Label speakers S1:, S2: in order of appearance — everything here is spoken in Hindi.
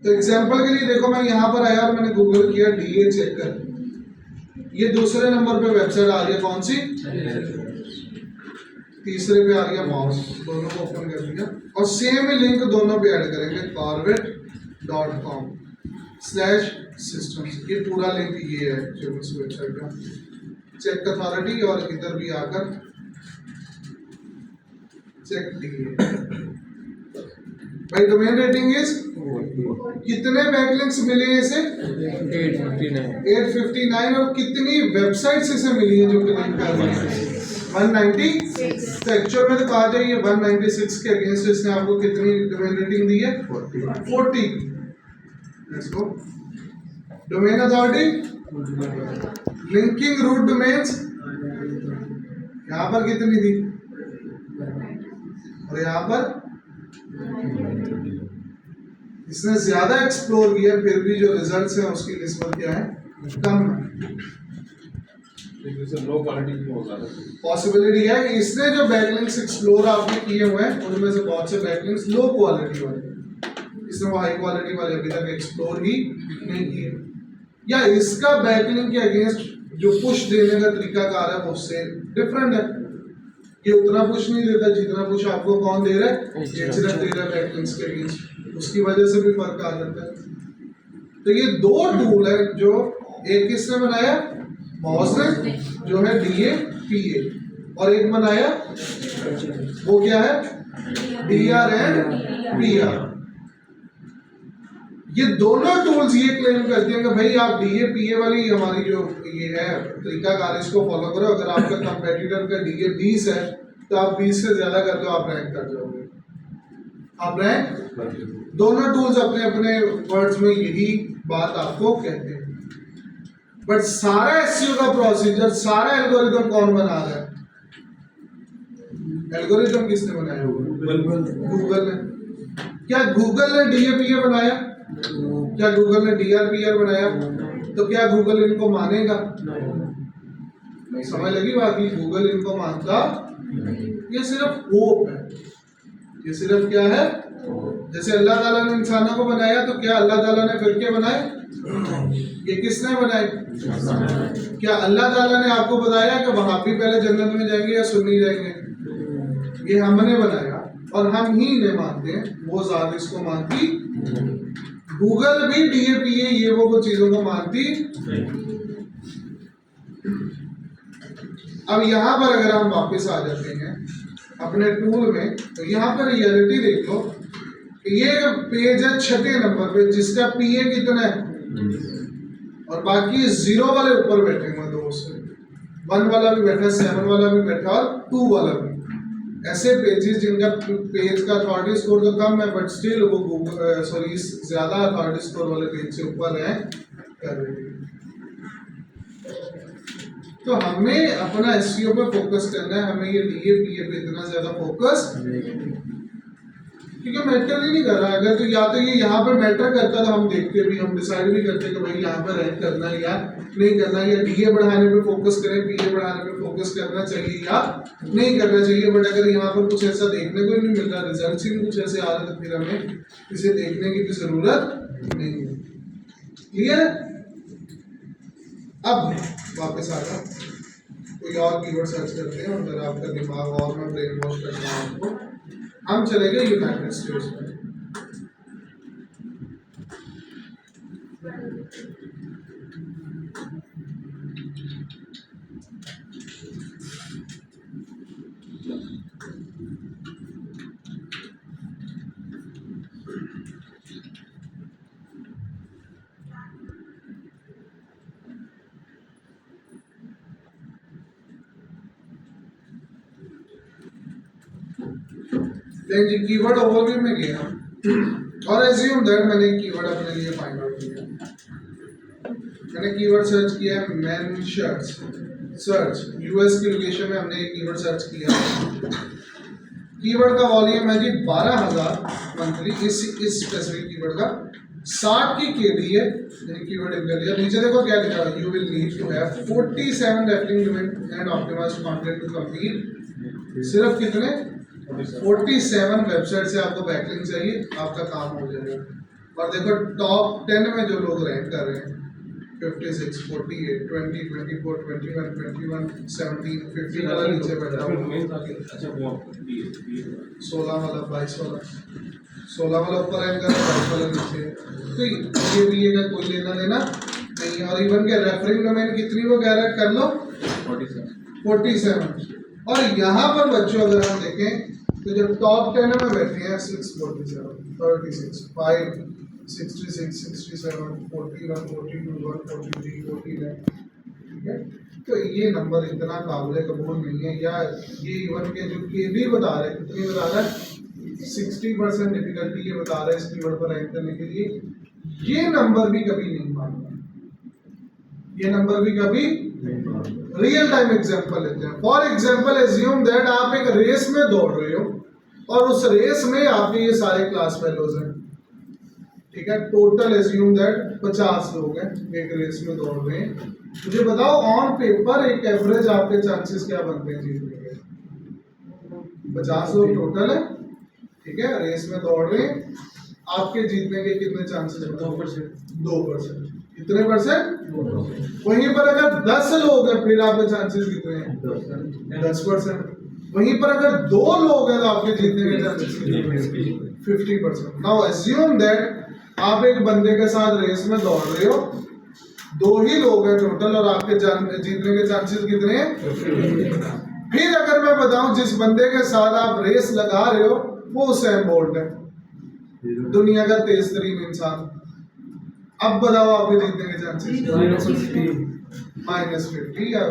S1: तो एग्जांपल के लिए देखो, मैं यहाँ पर आया और मैंने गूगल किया डीए चेक कर, ये दूसरे नंबर पे वेबसाइट आ रही है, कौन सी? तीसरे पे आ रही है माउस, दोनों को ओपन कर लिया और सेम ही लिंक दोनों पे ऐड करेंगे, corvette.com/systems। ये पूरा लिंक ये है जो उस वेबसाइट का। चेक अथॉरिटी और इधर भी आकर चेक दिए भाई। डोमेन रेटिंग इज कितने बैकलिंक्स मिले हैं इसे? 859। और कितनी वेबसाइट्स इसे मिली है जो क्लेम कर रही है? 196। तो एक्चुअल में तो कहा जाए ये 196 के अगेंस्ट इसने आपको कितनी डोमेन रेटिंग दी है? 40। Let's go. Domain authority, linking root domains यहाँ पर कितनी दी और यहाँ पर इसने ज्यादा एक्सप्लोर किया, फिर भी जो रिजल्ट्स हैं उसकी निस्बत क्या है? कम है।
S2: लो क्वालिटी की होगा।
S1: पॉसिबिलिटी है कि इसने जो बैकलिंक्स एक्सप्लोर आपने किए हुए हैं उनमें से बहुत से बैकलिंक्स लो क्वालिटी वाले, इसने वो हाई क्वालिटी वाले अभी तक एक्सप्लोर ही नहीं किए, या इसका बैकलिंक के अगेंस्ट जो पुश देने का तरीकाकार है वो उससे डिफरेंट है। ये उतना पुश नहीं देता जितना पुश आपको कौन दे रहा है? एचरेफ दे रहा है बैकलिंक्स के अगेंस्ट, उसकी वजह से भी फर्क आ जाता है। तो ये दो टूल है जो एक किसने बनाया? मॉज ने, जो है DAPA, और एक बनाया वो क्या है? DR and PR। ये दोनों टूल्स ये क्लेम करते हैं कि भाई आप DAPA वाली हमारी जो ये है तरीकाकार इसको फॉलो करो। अगर आपका कंपेटिटर का DA 20 है तो आप 20 से ज्यादा करते हो, आप रैंक कर जाओगे, आप रैंक। दोनों टूल्स अपने अपने वर्ड्स में यही बात आपको कहते हैं। बट सारा एसईओ का प्रोसीजर, सारा एल्गोरिथम कौन बना रहा है? एल्गोरिथम किसने बनाया होगा? गूगल ने। क्या गूगल ने DAPA बनाया? क्या गूगल ने DRPR बनाया? तो क्या गूगल इनको मानेगा? नहीं। समझ लगी बात? गूगल इनको मानता, ये सिर्फ होप है। ये सिर्फ क्या है? जैसे अल्लाह ताला ने इंसानों को बनाया तो क्या अल्लाह ताला ने फिरके बनाए? ये किसने बनाए? क्या अल्लाह ताला ने आपको बताया कि वहाबी पहले जन्नत में जाएंगे या सुन्नी जाएंगे? ये हमने बनाया और हम ही इन्हें मानते हैं, वो जात इसको मानती। गूगल भी DAPA ये वो चीजों को मानती। अब यहाँ पर अगर हम वापस आ जाते हैं अपने टूल में, तो यहाँ पर रियलिटी देख लो। ये पेज है 6 नंबर पे जिसका PA कितना है, और बाकी 0 वाले ऊपर बैठे हुए, 2 से 1 वाला भी बैठा, 7 वाला भी बैठा और 2 वाला भी। ऐसे पेजेस जिनका पेज का अथॉरिटी स्कोर तो कम है बट स्टिल वो ज्यादा अथॉरिटी स्कोर वाले पेज से ऊपर है कर रही है। तो हमें अपना एसईओ पे फोकस करना है, हमें ये DAPA पे इतना ज्यादा फोकस क्योंकि मैटर ही नहीं कर रहा। अगर तो या तो ये यहाँ पर मैटर करता तो हम देखते भी, हम डिसाइड भी करते कि भाई यहाँ पर रैंक करना है या नहीं करना है, या DA बढ़ाने पे फोकस करें, PA बढ़ाने पे फोकस करना चाहिए या नहीं करना चाहिए। बट अगर यहाँ पर कुछ ऐसा देखने को ही नहीं मिल रहा, रिजल्ट ही कुछ ऐसे आ रहे, तो फिर हमें इसे देखने की भी जरूरत नहीं है। क्लियर? अब वापस आ जाओ, कोई और कीवर्ड सर्च करते हैं, अगर आपका दिमाग और मैं ब्रेन वॉश करता हूँ आपको। हम चले गए यूनाइटेड स्टेट्स में। जी कीवर्ड ओवरव्यू में गया और एज्यूम दैट मैंने कीवर्ड अपने लिए फाइंड आउट किया। मैंने कीवर्ड सर्च किया है मेन शर्ट्स, सर्च यूएस की लोकेशन में हमने एक कीवर्ड सर्च किया। कीवर्ड का वॉल्यूम है जी 12,000 मंथली, इस स्पेसिफिक कीवर्ड का 60 की KD है, कीवर्ड कर लिया। नीचे देखो क्या लिखा है, you will need to have 47 referring and optimised content to complete. सिर्फ कितने? 47 वेबसाइट से आपको बैकलिंक चाहिए, आपका काम हो जाएगा। और देखो टॉप 10 में जो लोग रैंक कर रहे हैं 56, 48, 20, 24, 21, 21, 17, 15 वाला नीचे बैठा हुआ,
S2: अच्छा वो
S1: 16 वाला, 22 वाला, 16 वाला ऊपर रैंक कर रहा है, 22 वाला नीचे है। तो ये भी का कोई लेना देना नहीं है। और इवन के रेफरिंग डोमेन कितनी वो कह रहा है कर लो 47। और यहाँ पर बच्चों अगर हम देखें तो जो टॉप 10 में बैठे हैं 647, 36, 5, 66, 67, 41, 42, 143, 49, ठीक है। तो ये नंबर इतना काबिल कबूल नहीं है। या ये इवन के जो के भी बता रहे हैं, कितनी बता रहा है 60% डिफिकल्टी ये बता रहा है इस कीवर्ड पर रैंक करने के लिए। ये नंबर भी कभी नहीं मानता, ये नंबर भी कभी रियल टाइम एग्जांपल लेते हैं। फॉर एग्जांपल एज्यूम दैट आप एक रेस में दौड़ रहे हो और उस रेस में आपके ये सारे क्लास फेलोज हैं, ठीक है। टोटल एज्यूम दैट 50 लोग हैं एक रेस में दौड़ रहे हैं। मुझे बताओ ऑन पेपर एक एवरेज आपके चांसेस क्या बनते हैं जीतने के? 50 लोग टोटल है, ठीक है, रेस में दौड़ रहे हैं, आपके जीतने के कितने चांसेस? 2%। कितने परसेंट? वहीं पर अगर 10 लोग हैं फिर आपके चांसेस कितने हैं? 10%। वहीं पर अगर 2 लोग हैं तो आपके जीतने के चांसेस 50%। नाउ एज्यूम दैट आप एक बंदे के साथ रेस में दौड़ रहे हो, 2 ही लोग हैं टोटल और आपके जीतने के चांसेस कितने हैं? फिर अगर मैं बताऊं जिस बंदे के साथ आप रेस लगा रहे हो वो उसैन बोल्ट है, दुनिया का तेज तरीन इंसान। अब बताओ आपके जीतने के चांसेस? -50 या